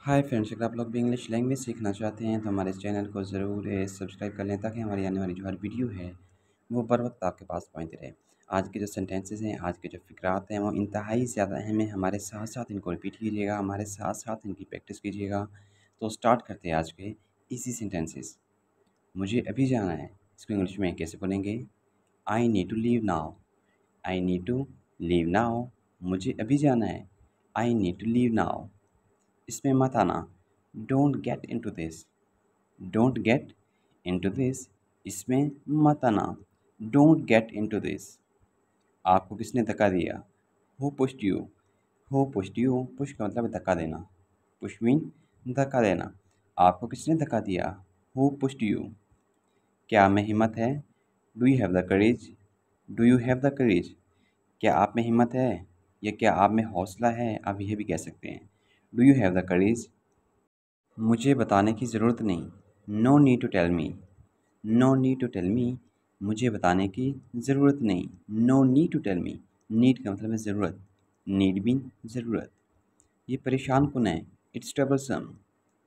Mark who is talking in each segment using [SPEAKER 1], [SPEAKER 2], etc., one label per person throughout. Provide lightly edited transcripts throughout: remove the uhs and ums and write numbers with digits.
[SPEAKER 1] Hi friends, अगर आप लोग भी इंग्लिश लैंग्वेज सीखना चाहते हैं तो हमारे इस चैनल को ज़रूर सब्सक्राइब कर लें ताकि हमारी आने वाली जो हर वीडियो है वो बर वक्त आपके पास पहुंचती रहे। आज के जो सेंटेंसेस हैं, आज के जो फ़िक्रात हैं वो इंतहाई ज़्यादा अहम है। हमारे साथ साथ इनको रिपीट कीजिएगा, हमारे साथ साथ इनकी प्रैक्टिस कीजिएगा। तो स्टार्ट करते हैं आज के इसी सेंटेंसेस। मुझे अभी जाना है, इसको इंग्लिश में कैसे बोलेंगे? I need to leave now. I need to leave now. मुझे अभी जाना है, I need to leave now. इसमें मत आना, don't get into this. Don't get into this, इसमें मत आना, डोंट गेट इनटू दिस। आपको किसने धक्का दिया? Who pushed you. Who pushed you, push का मतलब है धक्का देना। पुश मीन धक्का देना। आपको किसने धक्का दिया? Who pushed you. क्या में हिम्मत है? Do you have the courage. Do you have the करेज, क्या आप में हिम्मत है या क्या आप में हौसला है, आप ये भी कह सकते हैं। Do you have the courage. मुझे बताने की ज़रूरत नहीं, no need to tell me. No need to tell me, मुझे बताने की ज़रूरत नहीं। No need to tell me, need का मतलब है ज़रूरत। नीड मीन ज़रूरत। ये परेशान कुन है, इट्स ट्रबलसम।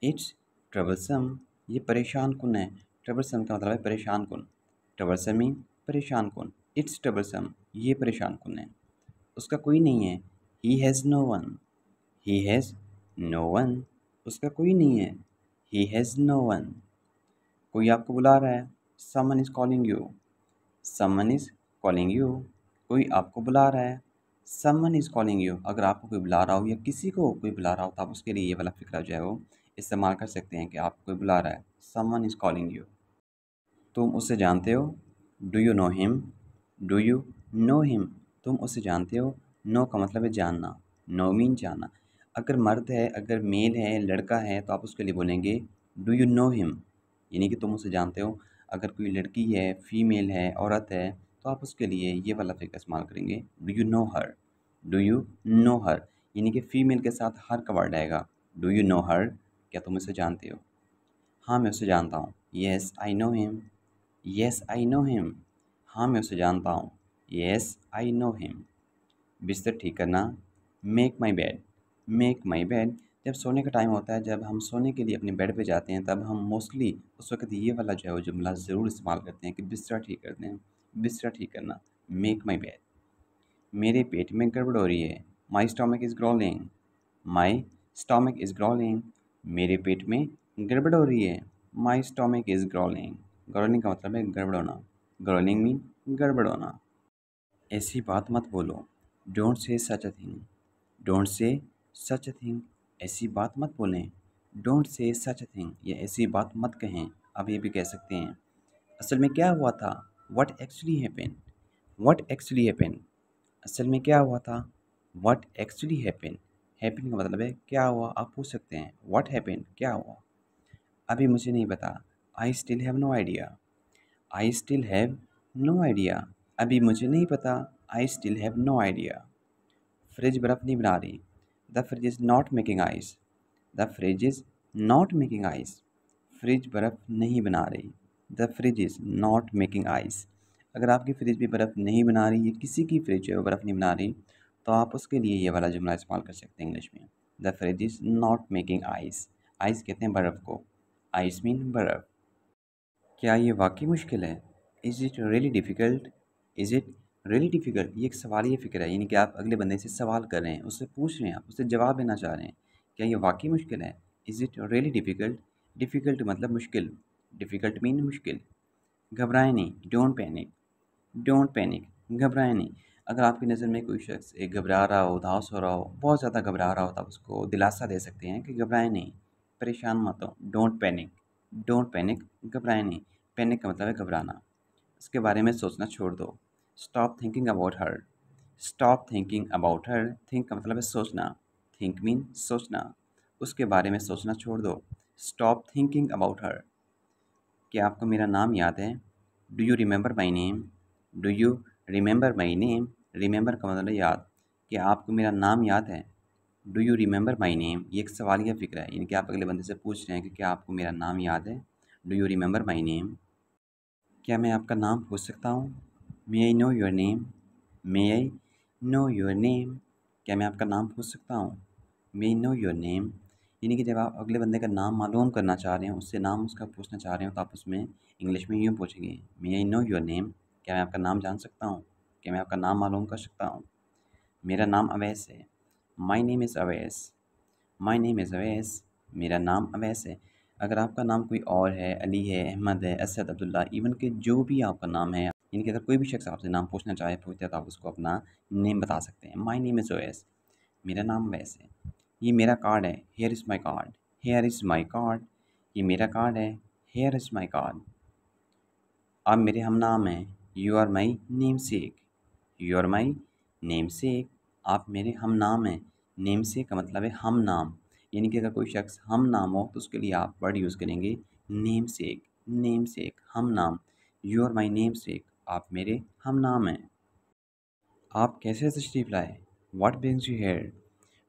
[SPEAKER 1] इट्स ट्रबलसम, ये परेशान कुन है। ट्रबलसम का मतलब है परेशान कुन। ट्रबलसम मीन परेशान कुन। इट्स ट्रबलसम, ये परेशान कुन है। उसका कोई नहीं है, he has no one. He has no one, उसका कोई नहीं है, ही हैज़ नो वन। कोई आपको बुला रहा है, someone is calling you. Someone is calling you, कोई आपको बुला रहा है। समवन इज़ कॉलिंग यू, अगर आपको कोई बुला रहा हो या किसी को कोई बुला रहा हो तो आप उसके लिए ये वाला फ़िक्रा जो है वो इस्तेमाल कर सकते हैं कि आपको कोई बुला रहा है। Someone is calling you. तुम उसे जानते हो? Do you know him. Do you know him, तुम उसे जानते हो। नो का मतलब है जानना। नो मीन जानना। अगर मर्द है, अगर मेल है, लड़का है तो आप उसके लिए बोलेंगे डू यू नो हिम, यानी कि तुम उसे जानते हो। अगर कोई लड़की है, फीमेल है, औरत है तो आप उसके लिए ये वाला फिक्र इस्तेमाल करेंगे, do you know her. Do you know her, यानी कि फ़ीमेल के साथ हर का वर्ड आएगा। डू यू नो हर, क्या तुम उसे जानते हो? हाँ, मैं उसे जानता हूँ। Yes I know him. Yes I know him, हाँ मैं उसे जानता हूँ। Yes I know him. बिस्तर ठीक करना, make my bed. Make my bed, जब सोने का टाइम होता है, जब हम सोने के लिए अपने बेड पे जाते हैं तब हम मोस्टली उस वक्त ये वाला जो है वो जुमला ज़रूर इस्तेमाल करते हैं कि बिस्तर ठीक कर दें। बिस्तर ठीक करना, मेक माई बेड। मेरे पेट में गड़बड़ हो रही है, my stomach is growling. My stomach is growling, मेरे पेट में गड़बड़ हो रही है। My stomach is growling. Growling का मतलब है गड़बड़ होना। ग्रोलिंग मीन गड़बड़ होना। ऐसी बात मत बोलो, don't say such a thing. Don't say such a thing, ऐसी बात मत बोलें। Don't say such a thing, या ऐसी बात मत कहें, आप ये भी कह सकते हैं। असल में क्या हुआ था? What actually happened. What actually happened, असल में क्या हुआ था? What actually happened. हैपेंड का मतलब है क्या हुआ, आप पूछ सकते हैं व्हाट हैपेंड, क्या हुआ। अभी मुझे नहीं पता, I still have no idea. I still have no idea, अभी मुझे नहीं पता, I still have no idea. Fridge बर्फ़ नहीं बना रही, the fridge is not making ice. The fridge is not making ice, fridge बर्फ़ नहीं बना रही। The fridge is not making ice, अगर आपकी फ्रिज भी बर्फ़ नहीं बना रही है, किसी की फ्रिज है वो बर्फ़ नहीं बना रही, तो आप उसके लिए ये वाला जुमला इस्तेमाल कर सकते हैं इंग्लिश में। The fridge is not making ice. Ice कहते हैं बर्फ़ को, आइस मीन बर्फ़। क्या ये वाकई मुश्किल है? Is it really difficult. Is it really difficult, ये एक सवालिया फ़िक्र है, यानी कि आप अगले बंदे से सवाल कर रहे हैं, उससे पूछ रहे हैं, आप उससे जवाब लेना चाह रहे हैं। क्या ये वाकई मुश्किल है? Is it really difficult. Difficult मतलब मुश्किल। डिफ़िकल्ट मीन मुश्किल। घबराएं नहीं, डोंट पैनिक। डोंट पैनिक, घबराएं नहीं। अगर आपकी नज़र में कोई शख्स एक घबरा रहा हो, उदास हो रहा हो, बहुत ज़्यादा घबरा रहा हो, तो आप उसको दिलासा दे सकते हैं कि घबराएं नहीं, परेशान मत हो। Don't panic. डोंट पैनिक, घबराएं नहीं। पैनिक का मतलब है घबराना। उसके बारे में सोचना छोड़ दो। Stop thinking about her. Stop thinking about her, think का मतलब है सोचना। थिंक मीन सोचना। उसके बारे में सोचना छोड़ दो। Stop thinking about her. क्या आपको मेरा नाम याद है? Do you remember my name. Do you remember my name, remember का मतलब है याद। क्या आपको मेरा नाम याद है? Do you remember my name, ये एक सवालिया फ़िक्र है, यानी कि आप अगले बंदे से पूछ रहे हैं कि क्या आपको मेरा नाम याद है। Do you remember my name. क्या मैं आपका नाम पूछ सकता हूँ? May I know your name. May I know your name, क्या मैं आपका नाम पूछ सकता हूँ? May I know your name. यानी कि जब आप अगले बंदे का नाम मालूम करना चाह रहे हो, उससे नाम उसका पूछना चाह रहे हो, तो आप उसमें इंग्लिश में यूँ पूछेंगे, मे आई नो योर नेम, क्या मैं आपका नाम जान सकता हूँ? क्या मैं आपका नाम मालूम कर सकता हूँ? मेरा नाम अवैस है, my name is Awais, my name is Awais, मेरा नाम अवैस है। अगर आपका नाम कोई और है, अली है, अहमद है, असद, अब्दुल्ला, इवन कि जो भी आपका नाम है, यानी कि अगर कोई भी शख्स आपसे नाम पूछना चाहे पूछते हैं, तो आप उसको अपना नेम बता सकते हैं। माई नेम इज़ अवैस, मेरा नाम अवैस है। ये मेरा कार्ड है, here is my card, here is my card, ये मेरा कार्ड है, हेयर इज़ माई कार्ड। आप मेरे हम नाम हैं, you are my namesake, you are my namesake, आप मेरे हम नाम हैं। नेम सेक का मतलब है हम नाम, यानी कि अगर कोई शख्स हम नाम हो तो उसके लिए आप वर्ड यूज़ करेंगे नेम सेक, नेम सेक, हम नाम। You are my namesake, आप मेरे हम नाम हैं। आप कैसे तशरीफ़ लाए? What brings you here?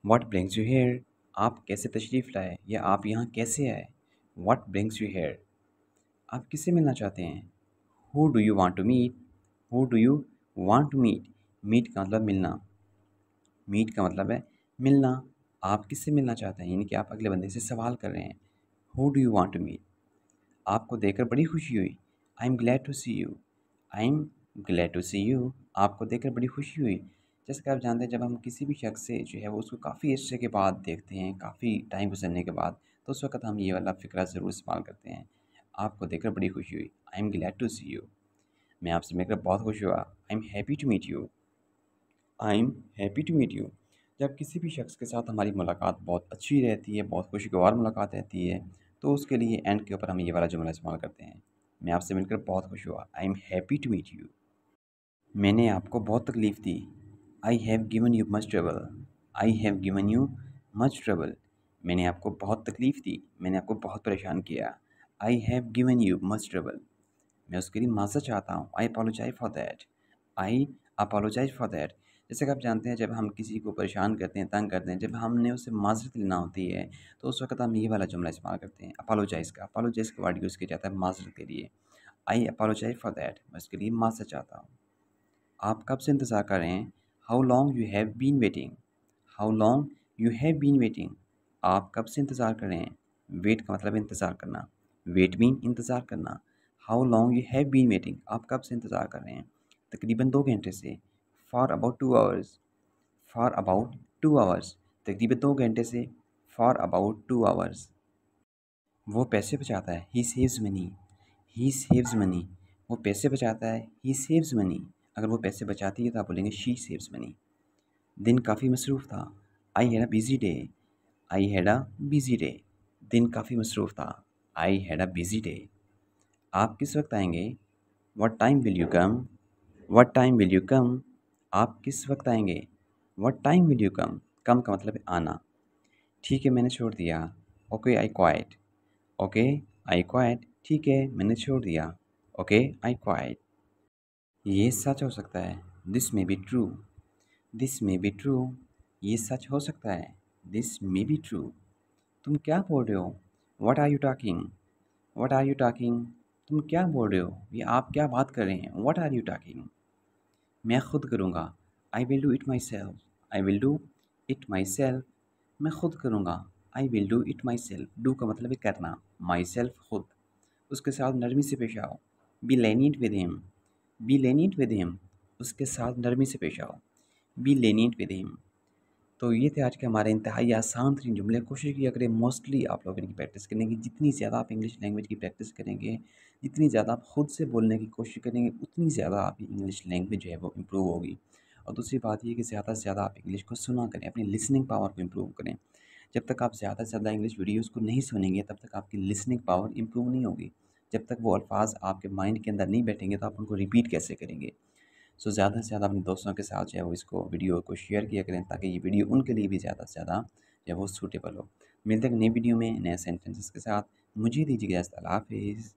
[SPEAKER 1] What brings you here? आप कैसे तशरीफ़ लाए या आप यहाँ कैसे आए? What brings you here? आप किससे मिलना चाहते हैं? Who do you want to meet? Who do you want to meet? Meet का मतलब मिलना, मीट का मतलब है मिलना। आप किससे मिलना चाहते हैं? यानी कि आप अगले बंदे से सवाल कर रहे हैं। Who do you want to meet? आपको देखकर बड़ी खुशी हुई। I am glad to see you, I am glad to see you, आपको देखकर बड़ी खुशी हुई। जैसे कि आप जानते हैं, जब हम किसी भी शख्स से जो है वो उसको काफ़ी अर्से के बाद देखते हैं, काफ़ी टाइम गुजरने के बाद, तो उस वक़्त हम ये वाला फ़िक्रा ज़रूर इस्तेमाल करते हैं। आपको देखकर बड़ी खुशी हुई, I am glad to see you, मैं आपसे मिलकर बहुत खुश हुआ। I am happy to meet you, I am happy to meet you. जब किसी भी शख्स के साथ हमारी मुलाकात बहुत अच्छी रहती है, बहुत खुशगवार मुलाकात रहती है, तो उसके लिए एंड के ऊपर हम ये वाला जुमला इस्तेमाल करते हैं, मैं आपसे मिलकर बहुत खुश हुआ, I am happy to meet you. मैंने आपको बहुत तकलीफ़ दी, I have given you much trouble, I have given you much trouble, मैंने आपको बहुत तकलीफ़ दी, मैंने आपको बहुत परेशान किया। I have given you much trouble, मैं उसके लिए माफ़ी चाहता हूँ। I apologise for that, I apologise for that. जैसे कि आप जानते हैं, जब हम किसी को परेशान करते हैं, तंग करते हैं, जब हमने उससे माज़रत लेना होती है, तो उस वक़्त हम ये वाला जुमला इस्तेमाल करते हैं, अपोलोजाइज़ का। अपोलोजाइज़ का वर्ड यूज़ किया जाता है माज़रत के लिए। आई अपोलोजाइज़ फॉर दैट, मैं उसके लिए माफ़ी चाहता हूँ। आप कब से इंतज़ार कर रहे हैं? How long you have been waiting, how long you have been waiting, आप कब से इंतज़ार कर रहे हैं? वेट का मतलब है इंतज़ार करना, वेट मीन इंतज़ार करना। How long you have been waiting, आप कब से इंतज़ार कर रहे हैं? तकरीबन 2 घंटे से। For about 2 hours, for about 2 hours, तकरीबन 2 घंटे से। For about 2 hours. वो पैसे बचाता है, ही सेव्स मनी, ही सेव्स मनी, वो पैसे बचाता है, ही सेव्स मनी। अगर वो पैसे बचाती है तो आप बोलेंगे शी सेव्स मनी। दिन काफ़ी मसरूफ़ था, I had a busy day, I had a busy day, दिन काफ़ी मसरूफ़ था, I had a busy day. आप किस वक्त आएंगे? What time will you come, what time will you come, आप किस वक्त आएंगे? What time will you come, come का मतलब है आना। ठीक है, मैंने छोड़ दिया, okay I quit, okay I quit, ठीक है मैंने छोड़ दिया, ओके आई क्वाइट। ये सच हो सकता है, this may be true, this may be true, ये सच हो सकता है, दिस मे बी ट्रू। तुम क्या बोल रहे हो? What are you talking, what are you talking, तुम क्या बोल रहे हो, ये आप क्या बात कर रहे हैं? What are you talking. मैं खुद करूँगा, I will do it myself, I will do it myself, मैं खुद करूँगा, I will do it myself, do का मतलब है करना, माई सेल्फ खुद। उसके साथ नरमी से पेश आओ, be lenient with him, be lenient with him, उसके साथ नरमी से पेश आओ, बी लेनिट विद हिम। तो ये थे आज के हमारे इंतहाई आसान तरीन जुमले। कोशिश किया करें मोस्टली आप लोग इनकी प्रैक्टिस करने की। जितनी ज़्यादा आप इंग्लिश लैंग्वेज की प्रैक्टिस करेंगे, जितनी ज़्यादा आप खुद से बोलने की कोशिश करेंगे, उतनी ज़्यादा आपकी इंग्लिश लैंग्वेज जो है वो इम्प्रूव होगी। और दूसरी बात ये कि ज़्यादा से ज़्यादा आप इंग्लिश को सुना करें, अपनी लिसनिंग पावर को इम्प्रूव करें। जब तक आप ज़्यादा से ज़्यादा इंग्लिश वीडियोज़ को नहीं सुनेंगे, तब तक आपकी लिसनिंग पावर इम्प्रूव नहीं होगी। जब तक वो अल्फाज आपके माइंड के अंदर नहीं बैठेंगे, तो आप उनको रिपीट कैसे करेंगे? सो ज़्यादा से ज़्यादा अपने दोस्तों के साथ जो है वो इसको वीडियो को शेयर किया करें, ताकि ये वीडियो उनके लिए भी ज़्यादा से ज़्यादा जो है वो सूटेबल हो। मिलते हैं एक नई वीडियो में नए सेंटेंसेस के साथ। मुझे दीजिए इजाज़त। अल्लाह हाफ़िज़।